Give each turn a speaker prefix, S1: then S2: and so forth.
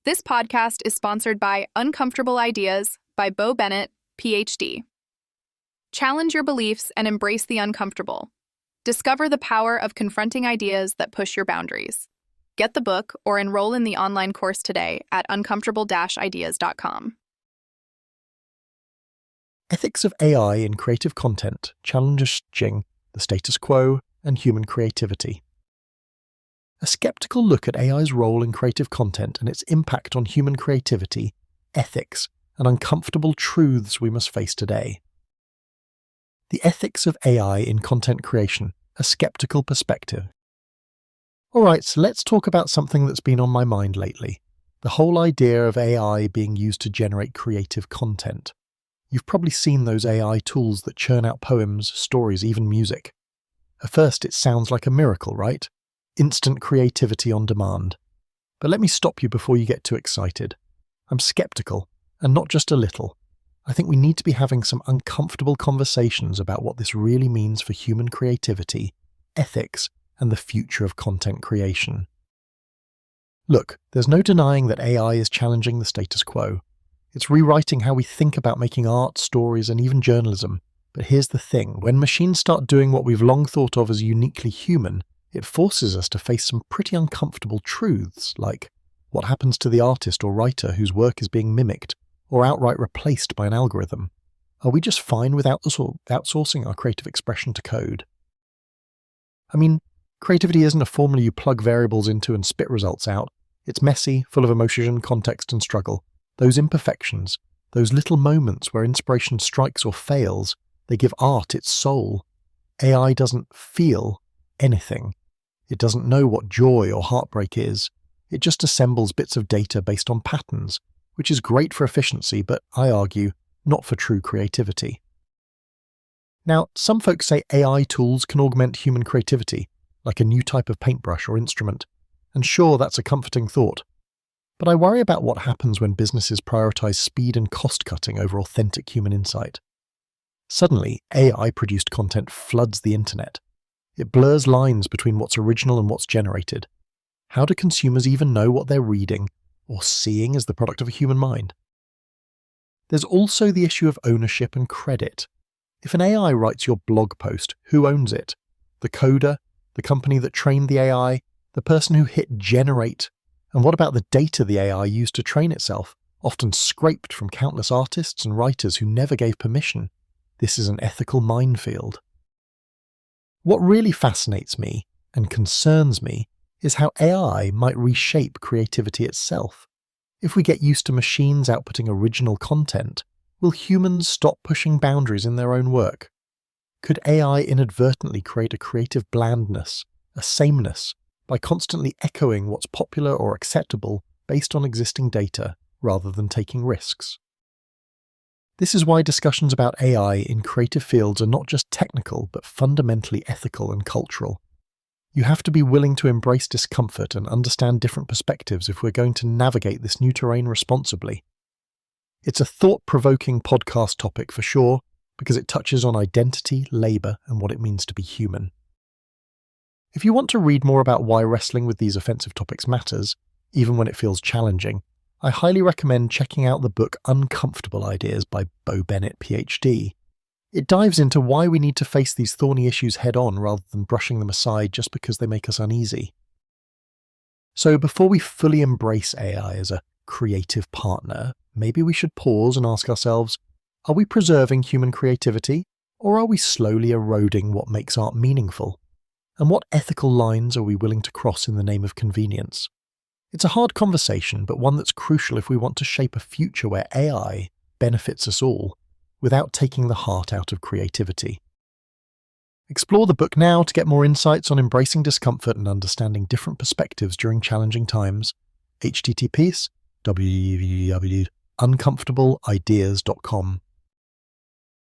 S1: This podcast is sponsored by Uncomfortable Ideas by Bo Bennett, PhD. Challenge your beliefs and embrace the uncomfortable. Discover the power of confronting ideas that push your boundaries. Get the book or enroll in the online course today at uncomfortable-ideas.com.
S2: Ethics of AI in creative content challenges the status quo and human creativity. A skeptical look at AI's role in creative content and its impact on human creativity, ethics, and uncomfortable truths we must face today. The ethics of AI in content creation, a skeptical perspective. Alright, so let's talk about something that's been on my mind lately. The whole idea of AI being used to generate creative content. You've probably seen those AI tools that churn out poems, stories, even music. At first it sounds like a miracle, right? Instant creativity on demand. But let me stop you before you get too excited. I'm skeptical, and not just a little. I think we need to be having some uncomfortable conversations about what this really means for human creativity, ethics, and the future of content creation. Look, there's no denying that AI is challenging the status quo. It's rewriting how we think about making art, stories, and even journalism. But here's the thing, when machines start doing what we've long thought of as uniquely human, it forces us to face some pretty uncomfortable truths, like what happens to the artist or writer whose work is being mimicked or outright replaced by an algorithm? Are we just fine without outsourcing our creative expression to code? I mean, creativity isn't a formula you plug variables into and spit results out. It's messy, full of emotion, context, and struggle. Those imperfections, those little moments where inspiration strikes or fails, they give art its soul. AI doesn't feel anything. It doesn't know what joy or heartbreak is. It just assembles bits of data based on patterns, which is great for efficiency, but I argue, not for true creativity. Now, some folks say AI tools can augment human creativity, like a new type of paintbrush or instrument, and sure, that's a comforting thought. But I worry about what happens when businesses prioritize speed and cost-cutting over authentic human insight. Suddenly, AI-produced content floods the internet. It blurs lines between what's original and what's generated. How do consumers even know what they're reading or seeing as the product of a human mind? There's also the issue of ownership and credit. If an AI writes your blog post, who owns it? The coder? The company that trained the AI? The person who hit generate? And what about the data the AI used to train itself, often scraped from countless artists and writers who never gave permission? This is an ethical minefield. What really fascinates me and concerns me is how AI might reshape creativity itself. If we get used to machines outputting original content, will humans stop pushing boundaries in their own work? Could AI inadvertently create a creative blandness, a sameness, by constantly echoing what's popular or acceptable based on existing data rather than taking risks? This is why discussions about AI in creative fields are not just technical, but fundamentally ethical and cultural. You have to be willing to embrace discomfort and understand different perspectives if we're going to navigate this new terrain responsibly. It's a thought-provoking podcast topic for sure, because it touches on identity, labor, and what it means to be human. If you want to read more about why wrestling with these offensive topics matters, even when it feels challenging, I highly recommend checking out the book Uncomfortable Ideas by Bo Bennett, PhD. It dives into why we need to face these thorny issues head-on rather than brushing them aside just because they make us uneasy. So before we fully embrace AI as a creative partner, maybe we should pause and ask ourselves, are we preserving human creativity, or are we slowly eroding what makes art meaningful? And what ethical lines are we willing to cross in the name of convenience? It's a hard conversation, but one that's crucial if we want to shape a future where AI benefits us all, without taking the heart out of creativity. Explore the book now to get more insights on embracing discomfort and understanding different perspectives during challenging times. https://www.uncomfortableideas.com